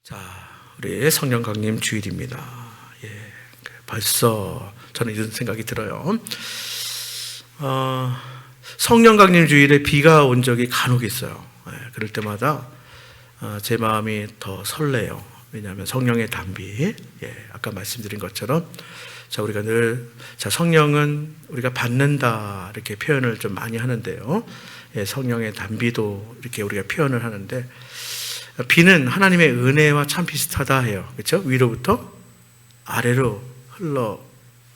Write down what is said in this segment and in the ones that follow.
자, 우리 성령 강림 주일입니다. 예, 벌써 저는 이런 생각이 들어요. 성령 강림 주일에 비가 온 적이 간혹 있어요. 예, 그럴 때마다 제 마음이 더 설레요. 왜냐하면 성령의 단비, 예, 아까 말씀드린 것처럼, 자, 우리가 늘, 자, 성령은 우리가 받는다, 이렇게 표현을 좀 많이 하는데요. 예, 성령의 단비도 이렇게 우리가 표현을 하는데, 비는 하나님의 은혜와 참 비슷하다 해요. 그렇죠? 위로부터 아래로 흘러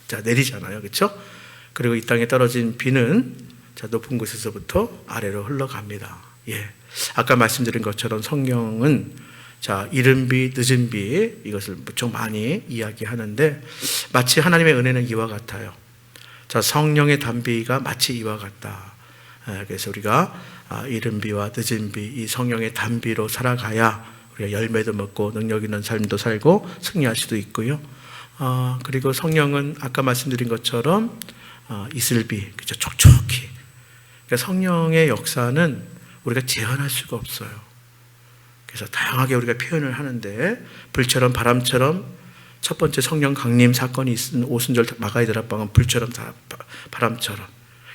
내리잖아요. 그렇죠? 그리고 이 땅에 떨어진 비는 자, 높은 곳에서부터 아래로 흘러갑니다. 예. 아까 말씀드린 것처럼 성령은 자, 이른 비, 늦은 비, 이것을 무척 많이 이야기하는데, 마치 하나님의 은혜는 이와 같아요. 자, 성령의 단비가 마치 이와 같다. 그래서 우리가 이른 비와 늦은 비, 이 성령의 단비로 살아가야 우리가 열매도 먹고 능력 있는 삶도 살고 승리할 수도 있고요. 그리고 성령은 아까 말씀드린 것처럼 이슬비, 그죠? 촉촉히. 그러니까 성령의 역사는 우리가 제한할 수가 없어요. 그래서 다양하게 우리가 표현을 하는데, 불처럼 바람처럼 첫 번째 성령 강림 사건이 있은 오순절 마가의 다락방은 불처럼 바람처럼,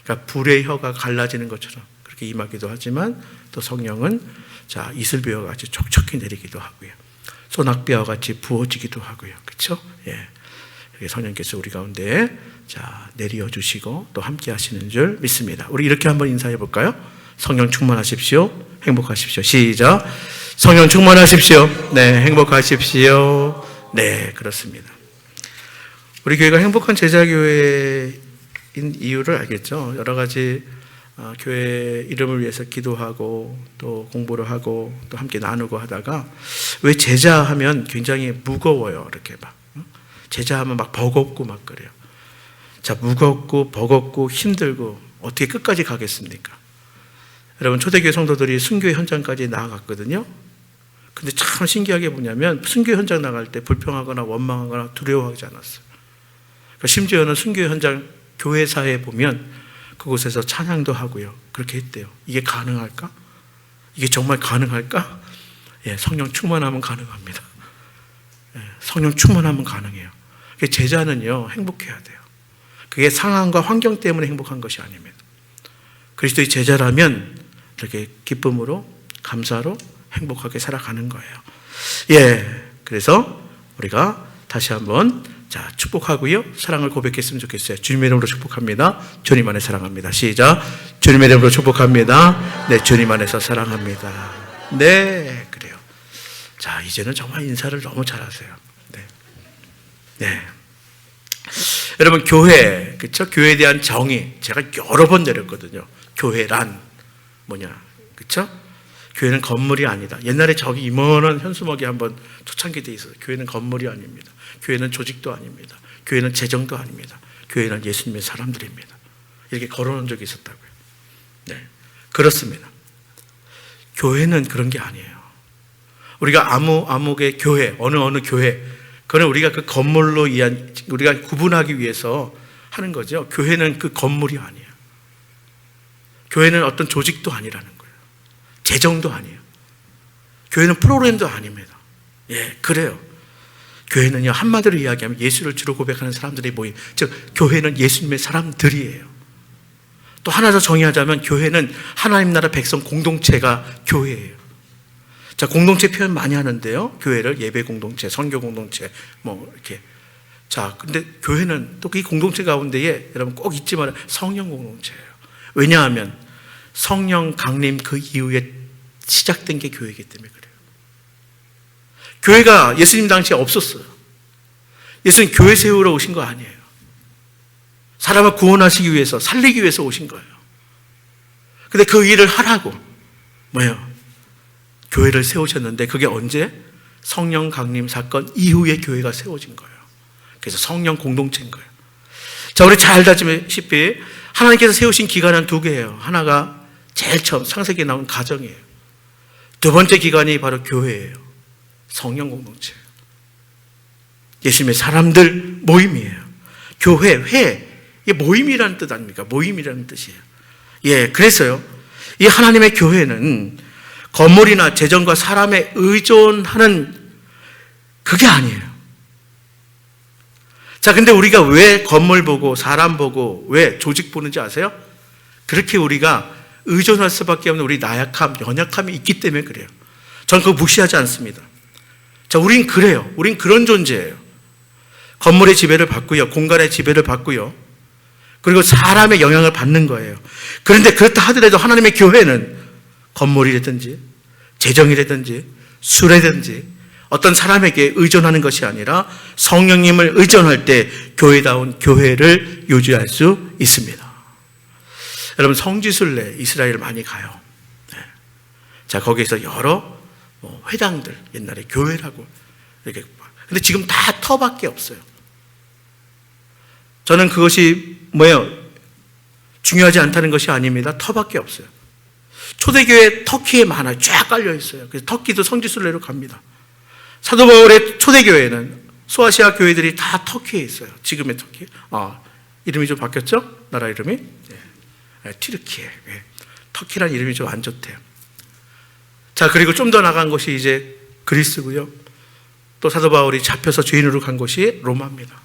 그러니까 불의 혀가 갈라지는 것처럼 그렇게 임하기도 하지만, 또 성령은 자, 이슬비와 같이 촉촉히 내리기도 하고요. 소낙비와 같이 부어지기도 하고요. 그렇죠? 예. 성령께서 우리 가운데 자, 내려 주시고 또 함께 하시는 줄 믿습니다. 우리 이렇게 한번 인사해 볼까요? 성령 충만하십시오. 행복하십시오. 시작. 성령 충만하십시오. 네, 행복하십시오. 네, 그렇습니다. 우리 교회가 행복한 제자교회인 이유를 알겠죠? 여러 가지 교회 이름을 위해서 기도하고 또 공부를 하고 또 함께 나누고 하다가, 왜 제자하면 굉장히 무거워요. 이렇게 막 제자하면 막 버겁고 막 그래요. 자, 무겁고 버겁고 힘들고 어떻게 끝까지 가겠습니까? 여러분, 초대교회 성도들이 순교의 현장까지 나아갔거든요. 근데 참 신기하게 뭐냐면, 순교 현장 나갈 때 불평하거나 원망하거나 두려워하지 않았어요. 그러니까 심지어는 순교 현장 교회사에 보면 그곳에서 찬양도 하고요. 그렇게 했대요. 이게 가능할까? 이게 정말 가능할까? 예, 성령 충만하면 가능합니다. 예, 성령 충만하면 가능해요. 제자는요, 행복해야 돼요. 그게 상황과 환경 때문에 행복한 것이 아닙니다. 그리스도의 제자라면 이렇게 기쁨으로, 감사로 행복하게 살아가는 거예요. 예, 그래서 우리가 다시 한번 자, 축복하고요, 사랑을 고백했으면 좋겠어요. 주님의 이름으로 축복합니다. 주님 안에 사랑합니다. 시작. 주님의 이름으로 축복합니다. 네, 주님 안에서 사랑합니다. 네, 그래요. 자, 이제는 정말 인사를 너무 잘하세요. 네, 네. 여러분, 교회, 그렇죠? 교회에 대한 정의 제가 여러 번 내렸거든요. 교회란 뭐냐, 그렇죠? 교회는 건물이 아니다. 옛날에 저기 임원원 현수막이 한번 초창기 때 있어요. 교회는 건물이 아닙니다. 교회는 조직도 아닙니다. 교회는 재정도 아닙니다. 교회는 예수님의 사람들입니다. 이렇게 걸어놓은 적이 있었다고요. 네, 그렇습니다. 교회는 그런 게 아니에요. 우리가 아무개 교회, 어느 교회, 그건 우리가 그 건물로 우리가 구분하기 위해서 하는 거죠. 교회는 그 건물이 아니에요. 교회는 어떤 조직도 아니라는 거예요. 재정도 아니에요. 교회는 프로그램도 아닙니다. 예, 그래요. 교회는요, 한마디로 이야기하면 예수를 주로 고백하는 사람들이 모인, 즉 교회는 예수님의 사람들이에요. 또 하나 더 정의하자면, 교회는 하나님 나라 백성 공동체가 교회예요. 자, 공동체 표현 많이 하는데요, 교회를 예배 공동체, 선교 공동체, 뭐 이렇게. 자, 근데 교회는 또 이 공동체 가운데에 여러분 꼭 잊지 말아요. 성령 공동체예요. 왜냐하면 성령 강림 그 이후에 시작된 게 교회이기 때문에 그래요. 교회가 예수님 당시에 없었어요. 예수님 교회 세우러 오신 거 아니에요. 사람을 구원하시기 위해서, 살리기 위해서 오신 거예요. 근데 그 일을 하라고 뭐예요? 교회를 세우셨는데, 그게 언제? 성령 강림 사건 이후에 교회가 세워진 거예요. 그래서 성령 공동체인 거예요. 자, 우리 잘 알다시피 하나님께서 세우신 기관은 두 개예요. 하나가 제일 처음 창세기에 나온 가정이에요. 두 번째 기관이 바로 교회예요. 성령 공동체예요. 예수님의 사람들 모임이에요. 교회, 회, 이게 모임이라는 뜻 아닙니까? 모임이라는 뜻이에요. 예, 그래서요, 이 하나님의 교회는 건물이나 재정과 사람에 의존하는 그게 아니에요. 자, 근데 우리가 왜 건물 보고 사람 보고 왜 조직 보는지 아세요? 그렇게 우리가 의존할 수밖에 없는 우리 나약함, 연약함이 있기 때문에 그래요. 저는 그거 무시하지 않습니다. 자, 우린 그래요. 우린 그런 존재예요. 건물의 지배를 받고요. 공간의 지배를 받고요. 그리고 사람의 영향을 받는 거예요. 그런데 그렇다 하더라도 하나님의 교회는 건물이라든지 재정이라든지 술이라든지 어떤 사람에게 의존하는 것이 아니라 성령님을 의존할 때 교회다운 교회를 유지할 수 있습니다. 여러분, 성지순례 이스라엘 많이 가요. 네. 자, 거기에서 여러 회당들, 옛날에 교회라고 이렇게. 근데 지금 다 터밖에 없어요. 저는 그것이 뭐예요? 중요하지 않다는 것이 아닙니다. 터밖에 없어요. 초대교회 터키에 많아요. 쫙 깔려 있어요. 그래서 터키도 성지순례로 갑니다. 사도 바울의 초대교회는 소아시아 교회들이 다 터키에 있어요. 지금의 터키. 이름이 좀 바뀌었죠? 나라 이름이? 네. 튀르키예. 네. 터키란 이름이 좀 안 좋대요. 자, 그리고 좀 더 나간 곳이 이제 그리스고요. 또 사도 바울이 잡혀서 죄인으로 간 곳이 로마입니다.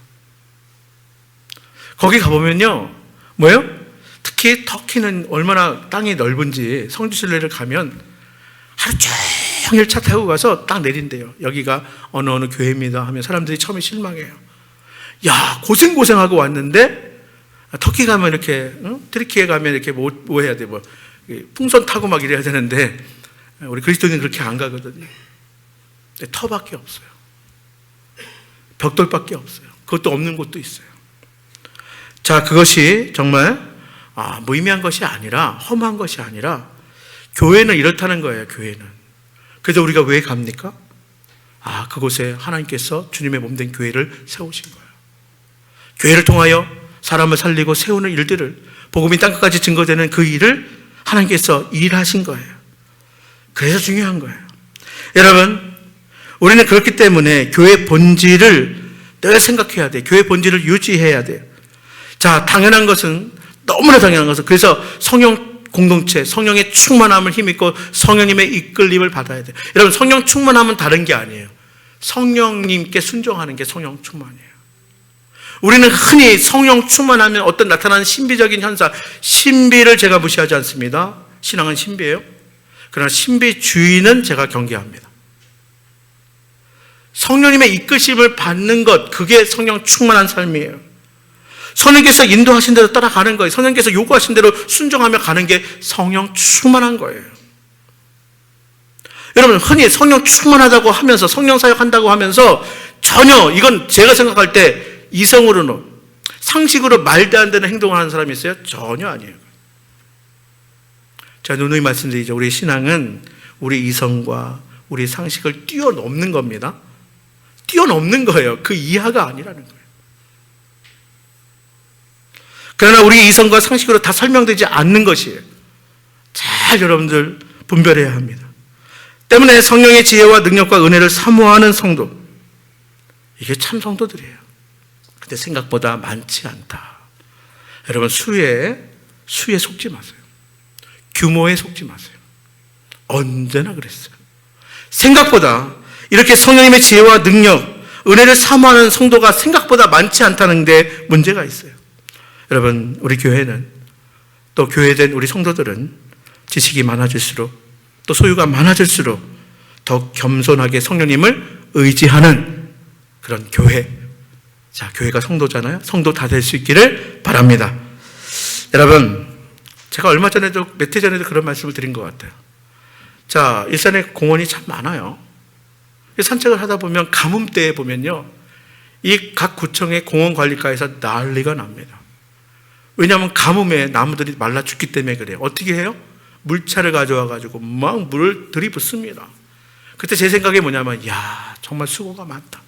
거기 가보면요, 뭐예요? 특히 터키는 얼마나 땅이 넓은지 성지순례를 가면 하루 종일 차 타고 가서 딱 내린대요. 여기가 어느 교회입니다 하면 사람들이 처음에 실망해요. 야, 고생하고 왔는데 터키 가면 이렇게, 트리키에 가면 이렇게 뭐 해야 돼? 풍선 타고 막 이래야 되는데 우리 그리스도인은 그렇게 안 가거든요. 터밖에 없어요. 벽돌밖에 없어요. 그것도 없는 곳도 있어요. 자, 그것이 정말 무의미한 것이 아니라, 험한 것이 아니라 교회는 이렇다는 거예요. 교회는. 그래서 우리가 왜 갑니까? 그곳에 하나님께서 주님의 몸된 교회를 세우신 거예요. 교회를 통하여 사람을 살리고 세우는 일들을, 복음이 땅끝까지 증거되는 그 일을 하나님께서 일하신 거예요. 그래서 중요한 거예요. 여러분, 우리는 그렇기 때문에 교회 본질을 늘 생각해야 돼요. 교회 본질을 유지해야 돼요. 자, 당연한 것은, 너무나 당연한 것은, 그래서 성령 공동체, 성령의 충만함을 힘입고 성령님의 이끌림을 받아야 돼요. 여러분, 성령 충만함은 다른 게 아니에요. 성령님께 순종하는 게 성령 충만이에요. 우리는 흔히 성령 충만하면 어떤 나타나는 신비적인 현상, 신비를 제가 무시하지 않습니다. 신앙은 신비예요. 그러나 신비주의는 제가 경계합니다. 성령님의 이끄심을 받는 것, 그게 성령 충만한 삶이에요. 성령께서 인도하신 대로 따라가는 거예요. 성령께서 요구하신 대로 순종하며 가는 게 성령 충만한 거예요. 여러분, 흔히 성령 충만하다고 하면서, 성령 사역한다고 하면서 전혀, 이건 제가 생각할 때 이성으로는, 상식으로 말도 안 되는 행동을 하는 사람이 있어요? 전혀 아니에요. 제가 누누이 말씀드리죠. 우리 신앙은 우리 이성과 우리 상식을 뛰어넘는 겁니다. 뛰어넘는 거예요. 그 이하가 아니라는 거예요. 그러나 우리 이성과 상식으로 다 설명되지 않는 것이에요. 잘 여러분들 분별해야 합니다. 때문에 성령의 지혜와 능력과 은혜를 사모하는 성도, 이게 참 성도들이에요. 근데 생각보다 많지 않다. 여러분, 수에 속지 마세요. 규모에 속지 마세요. 언제나 그랬어요. 생각보다 이렇게 성령님의 지혜와 능력, 은혜를 사모하는 성도가 생각보다 많지 않다는 데 문제가 있어요. 여러분, 우리 교회는, 또 교회된 우리 성도들은 지식이 많아질수록, 또 소유가 많아질수록 더 겸손하게 성령님을 의지하는 그런 교회. 자, 교회가 성도잖아요. 성도 다 될 수 있기를 바랍니다. 여러분, 제가 얼마 전에도, 몇 해 전에도 그런 말씀을 드린 것 같아요. 자, 일산에 공원이 참 많아요. 산책을 하다 보면 가뭄때에 보면요, 이 각 구청의 공원 관리과에서 난리가 납니다. 왜냐하면 가뭄에 나무들이 말라 죽기 때문에 그래요. 어떻게 해요? 물차를 가져와가지고 막 물을 들이붓습니다. 그때 제 생각이 뭐냐면, 야, 정말 수고가 많다.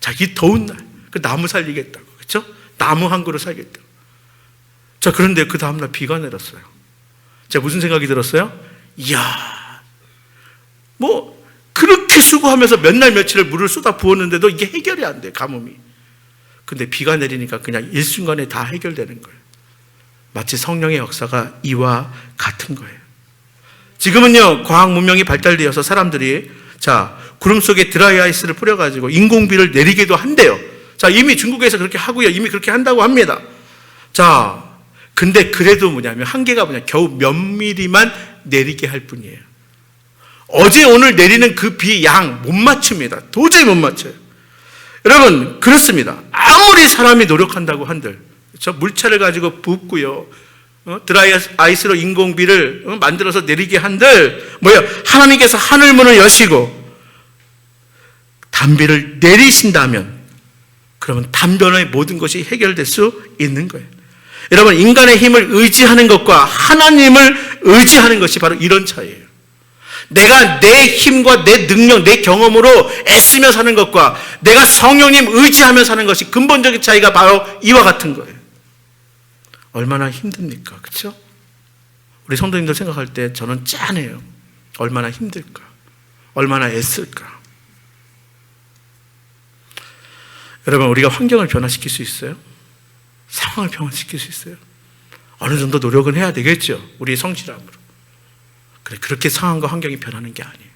자, 이 더운 날, 그 나무 살리겠다고. 그렇죠? 나무 한 그루 살겠다고. 자, 그런데 그 다음날 비가 내렸어요. 제가 무슨 생각이 들었어요? 이야, 그렇게 수고하면서 몇 날 며칠을 물을 쏟아 부었는데도 이게 해결이 안 돼, 가뭄이. 근데 비가 내리니까 그냥 일순간에 다 해결되는 거예요. 마치 성령의 역사가 이와 같은 거예요. 지금은요, 과학 문명이 발달되어서 사람들이 자, 구름 속에 드라이 아이스를 뿌려가지고 인공비를 내리기도 한대요. 자, 이미 중국에서 그렇게 하고요. 이미 그렇게 한다고 합니다. 자, 근데 그래도 뭐냐면 한계가 뭐냐, 겨우 몇 미리만 내리게 할 뿐이에요. 어제 오늘 내리는 그 비 양 못 맞춥니다. 도저히 못 맞춰요. 여러분, 그렇습니다. 아무리 사람이 노력한다고 한들, 그렇죠? 물차를 가지고 붓고요, 드라이 아이스로 인공비를 만들어서 내리게 한들, 하나님께서 하늘문을 여시고 단비를 내리신다면, 그러면 단변의 모든 것이 해결될 수 있는 거예요. 여러분, 인간의 힘을 의지하는 것과 하나님을 의지하는 것이 바로 이런 차이예요. 내가 내 힘과 내 능력, 내 경험으로 애쓰며 사는 것과 내가 성령님 의지하며 사는 것이 근본적인 차이가 바로 이와 같은 거예요. 얼마나 힘듭니까? 그렇죠? 우리 성도님들 생각할 때 저는 짠해요. 얼마나 힘들까? 얼마나 애쓸까? 여러분, 우리가 환경을 변화시킬 수 있어요? 상황을 변화시킬 수 있어요? 어느 정도 노력은 해야 되겠죠. 우리의 성실함으로. 그렇게 상황과 환경이 변하는 게 아니에요.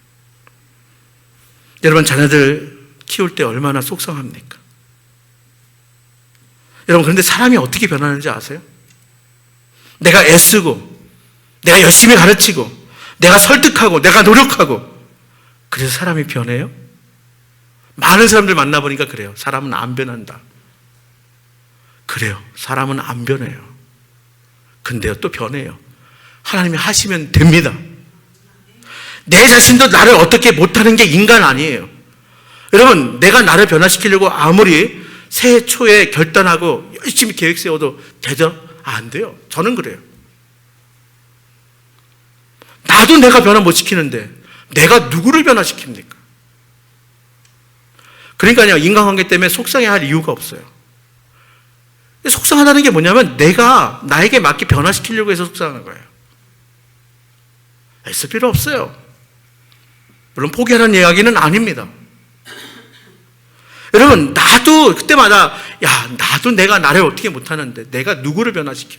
여러분, 자녀들 키울 때 얼마나 속상합니까? 여러분, 그런데 사람이 어떻게 변하는지 아세요? 내가 애쓰고, 내가 열심히 가르치고, 내가 설득하고, 내가 노력하고, 그래서 사람이 변해요? 많은 사람들 만나보니까 그래요. 사람은 안 변한다. 그래요. 사람은 안 변해요. 근데요, 또 변해요. 하나님이 하시면 됩니다. 내 자신도 나를 어떻게 못하는 게 인간 아니에요. 여러분, 내가 나를 변화시키려고 아무리 새해 초에 결단하고 열심히 계획 세워도 되죠? 안 돼요. 저는 그래요. 나도 내가 변화 못 시키는데 내가 누구를 변화시킵니까? 그러니까요, 인간관계 때문에 속상해할 이유가 없어요. 속상하다는 게 뭐냐면 내가 나에게 맞게 변화시키려고 해서 속상한 거예요. 애쓸 필요 없어요. 물론 포기하는 이야기는 아닙니다. 여러분, 나도 그때마다 나도 내가 나를 어떻게 못하는데 내가 누구를 변화시켜?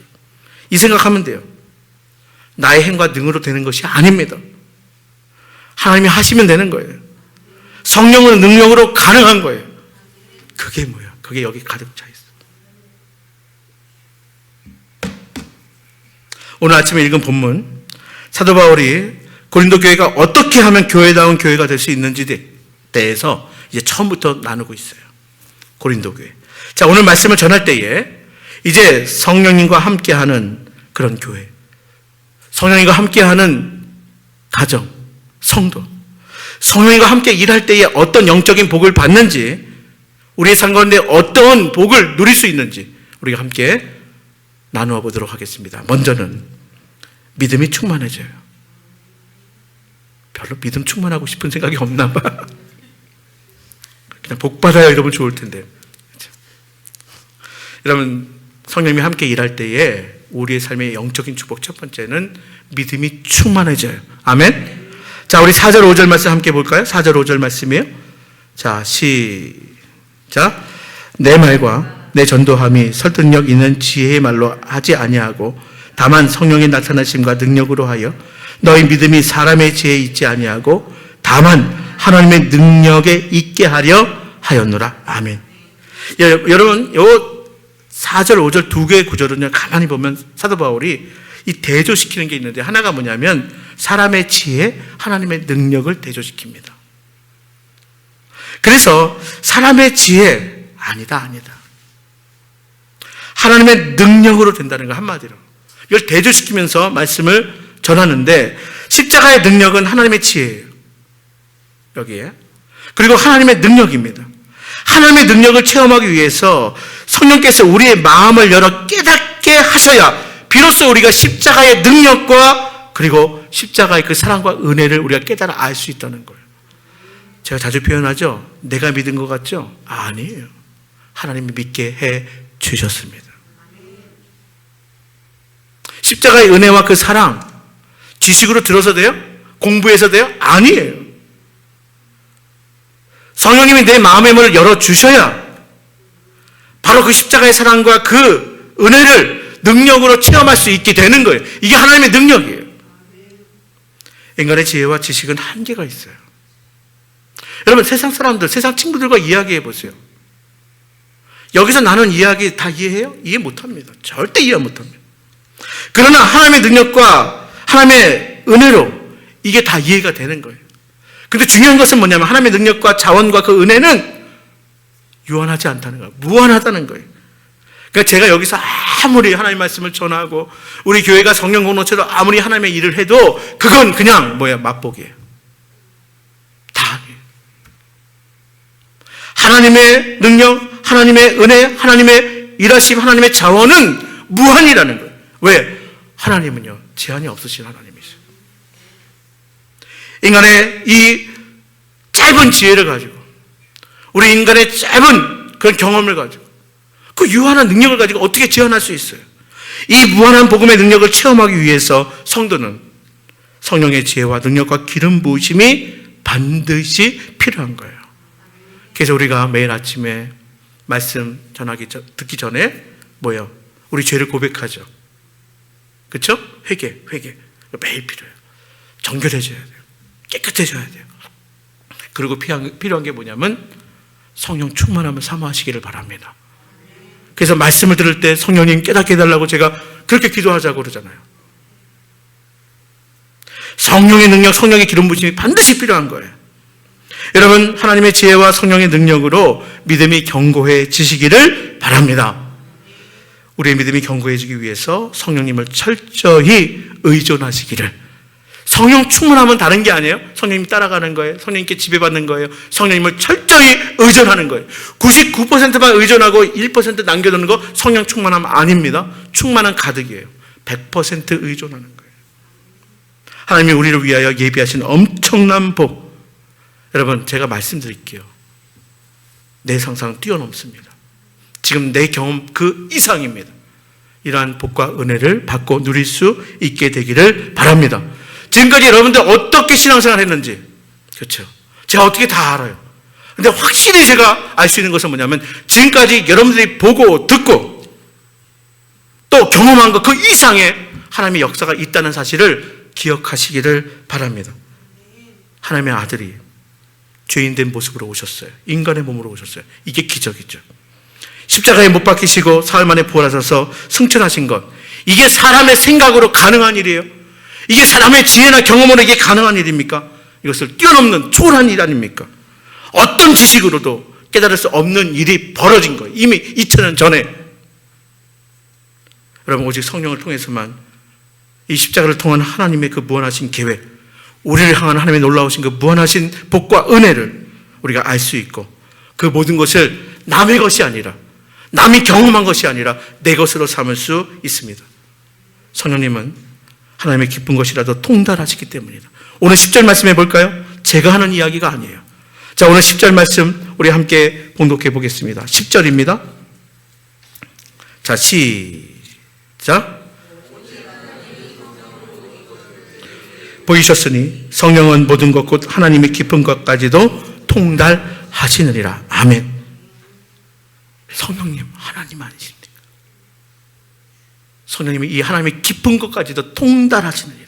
이 생각하면 돼요. 나의 힘과 능으로 되는 것이 아닙니다. 하나님이 하시면 되는 거예요. 성령의 능력으로 가능한 거예요. 그게 뭐야? 그게 여기 가득 차 있어요. 오늘 아침에 읽은 본문, 사도 바울이 고린도 교회가 어떻게 하면 교회다운 교회가 될 수 있는지에 대해서 이제 처음부터 나누고 있어요. 고린도 교회. 자, 오늘 말씀을 전할 때에 이제 성령님과 함께하는 그런 교회, 성령님과 함께하는 가정, 성도, 성령님과 함께 일할 때에 어떤 영적인 복을 받는지, 우리의 삶 가운데 어떤 복을 누릴 수 있는지 우리가 함께 나누어 보도록 하겠습니다. 먼저는 믿음이 충만해져요. 별로 믿음 충만하고 싶은 생각이 없나 봐. 그냥 복 받아야 이러면 좋을 텐데. 그렇죠? 여러분, 성령님이 함께 일할 때에 우리의 삶의 영적인 축복 첫 번째는 믿음이 충만해져요. 아멘. 자, 우리 4절 5절 말씀 함께 볼까요? 4절 5절 말씀이에요. 자, 시작. 내 말과 내 전도함이 설득력 있는 지혜의 말로 하지 아니하고 다만 성령의 나타나심과 능력으로 하여 너희 믿음이 사람의 지혜에 있지 아니하고 다만 하나님의 능력에 있게 하려 하였노라. 아멘. 여러분, 요 4절 5절 두 개의 구절은요, 가만히 보면 사도 바울이 이 대조시키는 게 있는데, 하나가 뭐냐면 사람의 지혜, 하나님의 능력을 대조시킵니다. 그래서 사람의 지혜 아니다. 하나님의 능력으로 된다는 거, 한마디로 이걸 대조시키면서 말씀을 전하는데, 십자가의 능력은 하나님의 지혜예요. 여기에. 그리고 하나님의 능력입니다. 하나님의 능력을 체험하기 위해서 성령께서 우리의 마음을 열어 깨닫게 하셔야 비로소 우리가 십자가의 능력과 그리고 십자가의 그 사랑과 은혜를 우리가 깨달아 알 수 있다는 거예요. 제가 자주 표현하죠. 내가 믿은 것 같죠? 아니에요. 하나님이 믿게 해 주셨습니다. 십자가의 은혜와 그 사랑, 지식으로 들어서 돼요? 공부해서 돼요? 아니에요. 성령님이 내 마음의 문을 열어주셔야 바로 그 십자가의 사랑과 그 은혜를 능력으로 체험할 수 있게 되는 거예요. 이게 하나님의 능력이에요. 인간의 지혜와 지식은 한계가 있어요. 여러분, 세상 사람들, 세상 친구들과 이야기해 보세요. 여기서 나눈 이야기 다 이해해요? 이해 못합니다. 절대 이해 못합니다. 그러나 하나님의 능력과 하나님의 은혜로 이게 다 이해가 되는 거예요. 근데 중요한 것은 뭐냐면 하나님의 능력과 자원과 그 은혜는 유한하지 않다는 거예요. 무한하다는 거예요. 그러니까 제가 여기서 아무리 하나님의 말씀을 전하고 우리 교회가 성령 공동체로 아무리 하나님의 일을 해도 그건 그냥 맛보기예요. 다 아니에요. 하나님의 능력, 하나님의 은혜, 하나님의 일하심, 하나님의 자원은 무한이라는 거예요. 왜? 하나님은요, 제한이 없으신 하나님이세요. 인간의 이 짧은 지혜를 가지고, 우리 인간의 짧은 그런 경험을 가지고, 그 유한한 능력을 가지고 어떻게 제한할 수 있어요? 이 무한한 복음의 능력을 체험하기 위해서 성도는 성령의 지혜와 능력과 기름 부으심이 반드시 필요한 거예요. 그래서 우리가 매일 아침에 말씀 듣기 전에 우리 죄를 고백하죠. 그렇죠? 회개 매일 필요해요. 정결해져야 돼요. 깨끗해져야 돼요. 그리고 필요한 게 뭐냐면 성령 충만함을 사모하시기를 바랍니다. 그래서 말씀을 들을 때 성령님 깨닫게 해달라고 제가 그렇게 기도하자고 그러잖아요. 성령의 능력, 성령의 기름 부으심이 반드시 필요한 거예요. 여러분, 하나님의 지혜와 성령의 능력으로 믿음이 견고해지시기를 바랍니다. 우리의 믿음이 견고해지기 위해서 성령님을 철저히 의존하시기를. 성령 충만하면 다른 게 아니에요. 성령님 따라가는 거예요. 성령님께 지배받는 거예요. 성령님을 철저히 의존하는 거예요. 99%만 의존하고 1% 남겨두는 거 성령 충만함 아닙니다. 충만한 가득이에요. 100% 의존하는 거예요. 하나님이 우리를 위하여 예비하신 엄청난 복. 여러분, 제가 말씀드릴게요. 내 상상 뛰어넘습니다. 지금 내 경험 그 이상입니다. 이러한 복과 은혜를 받고 누릴 수 있게 되기를 바랍니다. 지금까지 여러분들 어떻게 신앙생활 했는지, 그렇죠? 제가 어떻게 다 알아요. 근데 확실히 제가 알 수 있는 것은 뭐냐면 지금까지 여러분들이 보고 듣고 또 경험한 것 그 이상의 하나님의 역사가 있다는 사실을 기억하시기를 바랍니다. 하나님의 아들이 죄인된 모습으로 오셨어요. 인간의 몸으로 오셨어요. 이게 기적이죠. 십자가에 못 박히시고 사흘 만에 부활하셔서 승천하신 것, 이게 사람의 생각으로 가능한 일이에요? 이게 사람의 지혜나 경험으로 이게 가능한 일입니까? 이것을 뛰어넘는 초월한 일 아닙니까? 어떤 지식으로도 깨달을 수 없는 일이 벌어진 거예요. 이미 2000년 전에. 여러분, 오직 성령을 통해서만 이 십자가를 통한 하나님의 그 무한하신 계획, 우리를 향한 하나님의 놀라우신 그 무한하신 복과 은혜를 우리가 알 수 있고, 그 모든 것을 남의 것이 아니라, 남이 경험한 것이 아니라 내 것으로 삼을 수 있습니다. 성령님은 하나님의 기쁜 것이라도 통달하시기 때문이다. 오늘 10절 말씀 해볼까요? 제가 하는 이야기가 아니에요. 자, 오늘 10절 말씀 우리 함께 봉독해 보겠습니다. 10절입니다. 자, 시작. 보이셨으니 성령은 모든 것 곧 하나님의 깊은 것까지도 통달하시느니라. 아멘. 성령님 하나님 아니십니까? 성령님이 이 하나님의 깊은 것까지도 통달하시느니라.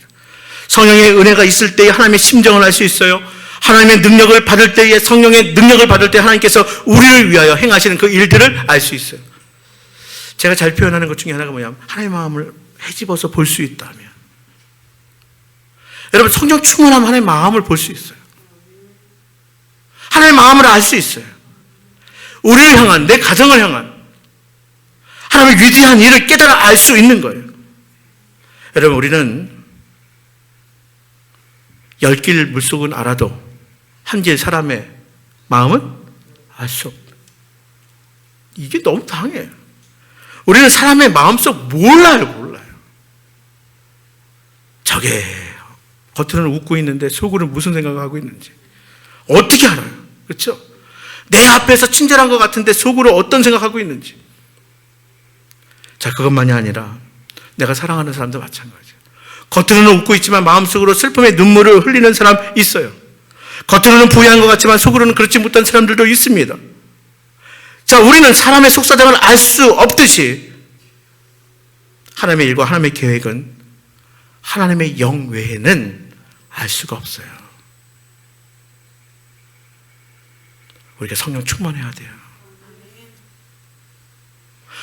성령의 은혜가 있을 때에 하나님의 심정을 알 수 있어요. 하나님의 능력을 받을 때에, 성령의 능력을 받을 때 하나님께서 우리를 위하여 행하시는 그 일들을 알 수 있어요. 제가 잘 표현하는 것 중에 하나가 뭐냐면 하나님의 마음을 헤집어서 볼 수 있다면, 여러분, 성령 충만하면 하나님의 마음을 볼 수 있어요. 하나님의 마음을 알 수 있어요. 우리를 향한, 내 가정을 향한 하나님의 위대한 일을 깨달아 알 수 있는 거예요. 여러분, 우리는 10길 물속은 알아도 한 길 사람의 마음은 알 수 없다. 이게 너무 당해요. 우리는 사람의 마음속 몰라요. 저게 겉으로는 웃고 있는데 속으로는 무슨 생각을 하고 있는지 어떻게 알아요? 그렇죠? 내 앞에서 친절한 것 같은데 속으로 어떤 생각하고 있는지. 자, 그것만이 아니라 내가 사랑하는 사람도 마찬가지예요. 겉으로는 웃고 있지만 마음속으로 슬픔의 눈물을 흘리는 사람 있어요. 겉으로는 부유한 것 같지만 속으로는 그렇지 못한 사람들도 있습니다. 자, 우리는 사람의 속사정을 알 수 없듯이 하나님의 일과 하나님의 계획은 하나님의 영 외에는 알 수가 없어요. 우리가 성령 충만해야 돼요.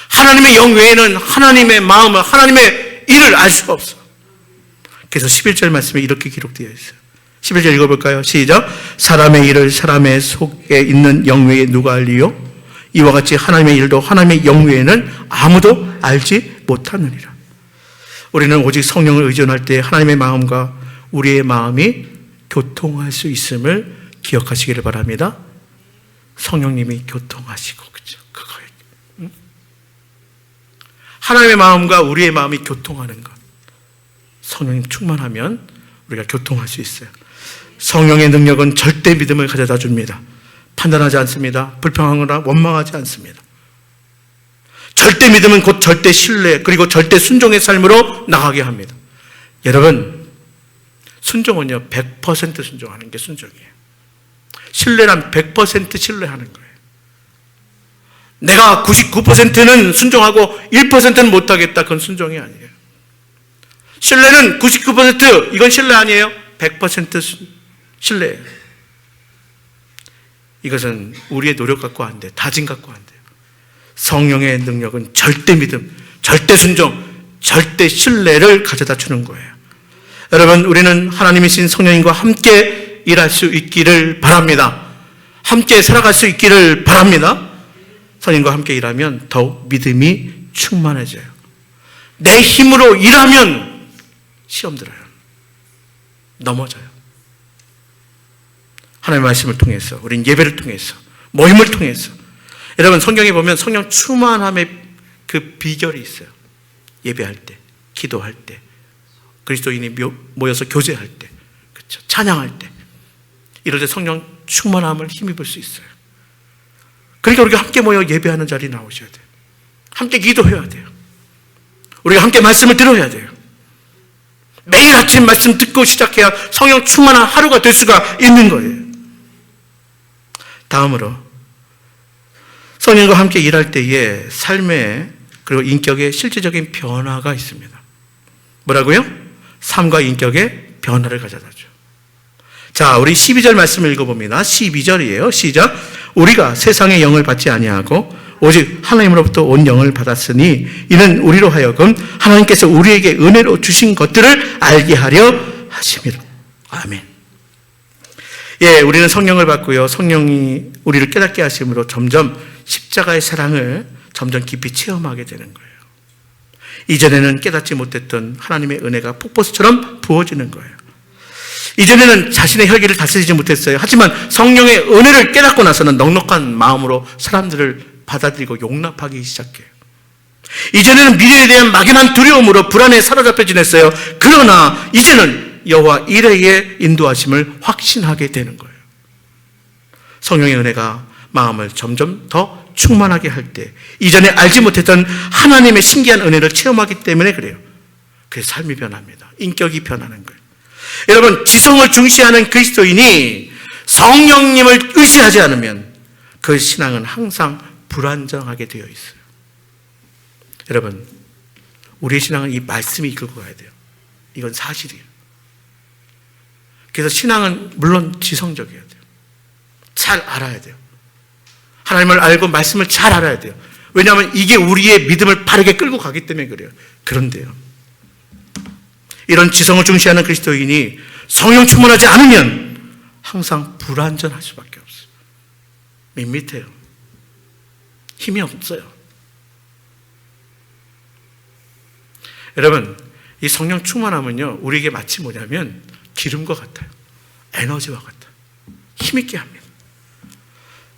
하나님의 영 외에는 하나님의 마음을, 하나님의 일을 알 수가 없어. 그래서 11절 말씀에 이렇게 기록되어 있어요. 11절 읽어볼까요? 시작. 사람의 일을 사람의 속에 있는 영 외에 누가 알리요? 이와 같이 하나님의 일도 하나님의 영 외에는 아무도 알지 못하느니라. 우리는 오직 성령을 의존할 때 하나님의 마음과 우리의 마음이 교통할 수 있음을 기억하시기를 바랍니다. 성령님이 교통하시고, 그죠? 그거예요. 하나님의 마음과 우리의 마음이 교통하는 것. 성령님 충만하면 우리가 교통할 수 있어요. 성령의 능력은 절대 믿음을 가져다 줍니다. 판단하지 않습니다. 불평하거나 원망하지 않습니다. 절대 믿음은 곧 절대 신뢰, 그리고 절대 순종의 삶으로 나가게 합니다. 여러분, 순종은요, 100% 순종하는 게 순종이에요. 신뢰란 100% 신뢰하는 거예요. 내가 99%는 순종하고 1%는 못하겠다. 그건 순종이 아니에요. 신뢰는 99%, 이건 신뢰 아니에요. 100% 신뢰예요. 이것은 우리의 노력 갖고 안 돼요. 다짐 갖고 안 돼요. 성령의 능력은 절대 믿음, 절대 순종, 절대 신뢰를 가져다 주는 거예요. 여러분, 우리는 하나님이신 성령님과 함께 일할 수 있기를 바랍니다. 함께 살아갈 수 있기를 바랍니다. 성령님과 함께 일하면 더욱 믿음이 충만해져요. 내 힘으로 일하면 시험 들어요. 넘어져요. 하나님의 말씀을 통해서, 우린 예배를 통해서, 모임을 통해서. 여러분, 성경에 보면 성령 충만함의 그 비결이 있어요. 예배할 때, 기도할 때, 그리스도인이 모여서 교제할 때, 그렇죠? 찬양할 때, 이럴 때 성령 충만함을 힘입을 수 있어요. 그러니까 우리가 함께 모여 예배하는 자리에 나오셔야 돼요. 함께 기도해야 돼요. 우리가 함께 말씀을 들어야 돼요. 매일 아침 말씀 듣고 시작해야 성령 충만한 하루가 될 수가 있는 거예요. 다음으로, 성령과 함께 일할 때에 삶에, 그리고 인격에 실질적인 변화가 있습니다. 뭐라고요? 삶과 인격의 변화를 가져다 줘. 자, 우리 12절 말씀을 읽어봅니다. 12절이에요. 시작. 우리가 세상의 영을 받지 아니하고 오직 하나님으로부터 온 영을 받았으니 이는 우리로 하여금 하나님께서 우리에게 은혜로 주신 것들을 알게 하려 하심이라. 아멘. 예, 우리는 성령을 받고요. 성령이 우리를 깨닫게 하심으로 점점 십자가의 사랑을 점점 깊이 체험하게 되는 거예요. 이전에는 깨닫지 못했던 하나님의 은혜가 폭포수처럼 부어지는 거예요. 이전에는 자신의 혈기를 다스리지 못했어요. 하지만 성령의 은혜를 깨닫고 나서는 넉넉한 마음으로 사람들을 받아들이고 용납하기 시작해요. 이전에는 미래에 대한 막연한 두려움으로 불안에 사로잡혀 지냈어요. 그러나 이제는 여호와 이레의 인도하심을 확신하게 되는 거예요. 성령의 은혜가 마음을 점점 더 충만하게 할 때, 이전에 알지 못했던 하나님의 신기한 은혜를 체험하기 때문에 그래요. 그래서 삶이 변합니다. 인격이 변하는 거예요. 여러분, 지성을 중시하는 그리스도인이 성령님을 의지하지 않으면 그 신앙은 항상 불안정하게 되어 있어요. 여러분, 우리의 신앙은 이 말씀이 이끌고 가야 돼요. 이건 사실이에요. 그래서 신앙은 물론 지성적이어야 돼요. 잘 알아야 돼요. 하나님을 알고 말씀을 잘 알아야 돼요. 왜냐하면 이게 우리의 믿음을 바르게 끌고 가기 때문에 그래요. 그런데요, 이런 지성을 중시하는 그리스도인이 성령 충만하지 않으면 항상 불완전할 수밖에 없어요. 밋밋해요. 힘이 없어요. 여러분, 이 성령 충만함은요, 우리에게 마치 뭐냐면 기름과 같아요. 에너지와 같아요. 힘있게 합니다.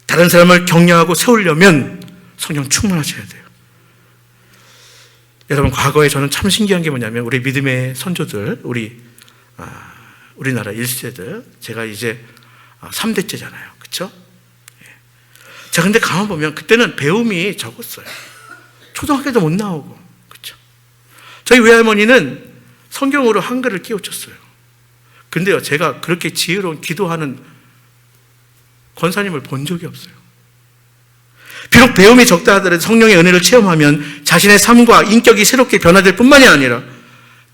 다른 사람을 격려하고 세우려면 성령 충만하셔야 돼요. 여러분, 과거에 저는 참 신기한 게 뭐냐면 우리 믿음의 선조들, 우리나라 1세들, 제가 이제 3대째잖아요. 그렇죠? 자, 근데 가만 보면 그때는 배움이 적었어요. 초등학교도 못 나오고. 그렇죠? 저희 외할머니는 성경으로 한글을 깨우쳤어요. 근데요, 제가 그렇게 지혜로운 기도하는 권사님을 본 적이 없어요. 비록 배움이 적다 하더라도 성령의 은혜를 체험하면 자신의 삶과 인격이 새롭게 변화될 뿐만이 아니라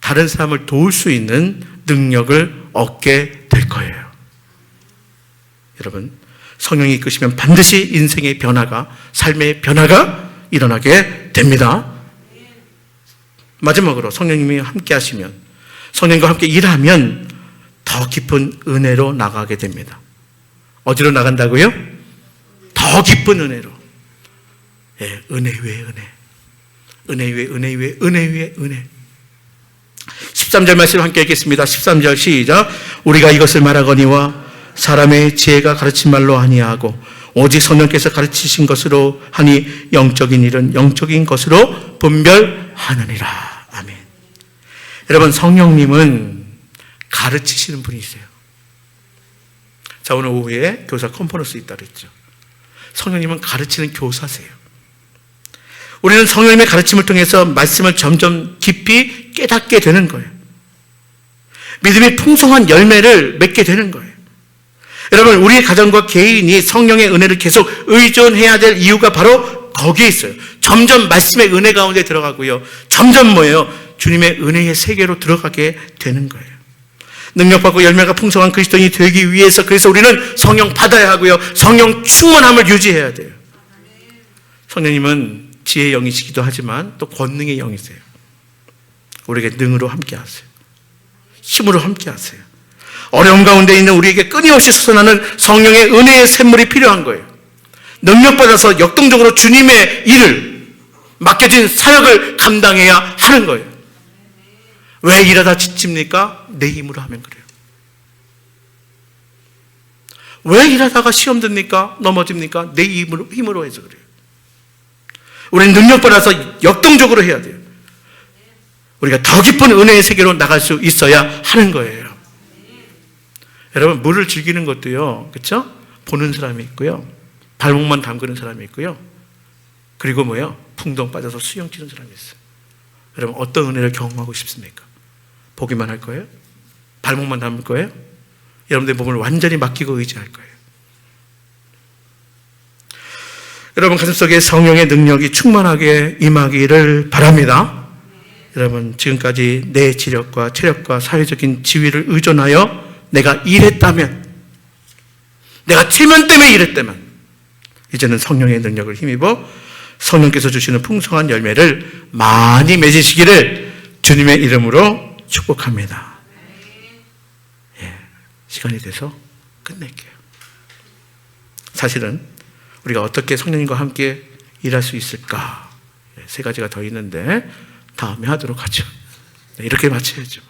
다른 사람을 도울 수 있는 능력을 얻게 될 거예요. 여러분, 성령이 이끄시면 반드시 인생의 변화가, 삶의 변화가 일어나게 됩니다. 마지막으로 성령님이 함께 하시면, 성령과 함께 일하면 더 깊은 은혜로 나가게 됩니다. 어디로 나간다고요? 더 깊은 은혜로. 예, 은혜 위에 은혜. 은혜 위에 은혜 위에 은혜 위에 은혜. 13절 말씀 함께 읽겠습니다. 13절 시작. 우리가 이것을 말하거니와 사람의 지혜가 가르친 말로 아니하고 오직 성령께서 가르치신 것으로 하니 영적인 일은 영적인 것으로 분별하느니라. 아멘. 여러분, 성령님은 가르치시는 분이세요. 자, 오늘 오후에 교사 컨퍼런스 있다 그랬죠. 성령님은 가르치는 교사세요. 우리는 성령님의 가르침을 통해서 말씀을 점점 깊이 깨닫게 되는 거예요. 믿음이 풍성한 열매를 맺게 되는 거예요. 여러분, 우리의 가정과 개인이 성령의 은혜를 계속 의존해야 될 이유가 바로 거기에 있어요. 점점 말씀의 은혜 가운데 들어가고요. 점점 뭐예요? 주님의 은혜의 세계로 들어가게 되는 거예요. 능력받고 열매가 풍성한 그리스도인이 되기 위해서, 그래서 우리는 성령 받아야 하고요. 성령 충만함을 유지해야 돼요. 성령님은 지혜의 영이시기도 하지만 또 권능의 영이세요. 우리에게 능으로 함께 하세요. 힘으로 함께 하세요. 어려움 가운데 있는 우리에게 끊임없이 솟아나는 성령의 은혜의 샘물이 필요한 거예요. 능력받아서 역동적으로 주님의 일을, 맡겨진 사역을 감당해야 하는 거예요. 왜 일하다 지칩니까? 내 힘으로 하면 그래요. 왜 일하다가 시험 듭니까? 넘어집니까? 내 힘으로 해서 그래요. 우리는 능력받아서 역동적으로 해야 돼요. 우리가 더 깊은 은혜의 세계로 나갈 수 있어야 하는 거예요. 여러분, 물을 즐기는 것도요, 그렇죠? 보는 사람이 있고요, 발목만 담그는 사람이 있고요, 그리고 뭐요? 풍덩 빠져서 수영 치는 사람이 있어요. 여러분, 어떤 은혜를 경험하고 싶습니까? 보기만 할 거예요? 발목만 담을 거예요? 여러분들의 몸을 완전히 맡기고 의지할 거예요. 여러분, 가슴속에 성령의 능력이 충만하게 임하기를 바랍니다. 여러분, 지금까지 내 지력과 체력과 사회적인 지위를 의존하여 내가 일했다면, 내가 체면 때문에 일했다면, 이제는 성령의 능력을 힘입어 성령께서 주시는 풍성한 열매를 많이 맺으시기를 주님의 이름으로 축복합니다. 예, 시간이 돼서 끝낼게요. 사실은 우리가 어떻게 성령님과 함께 일할 수 있을까? 세 가지가 더 있는데 다음에 하도록 하죠. 이렇게 마쳐야죠.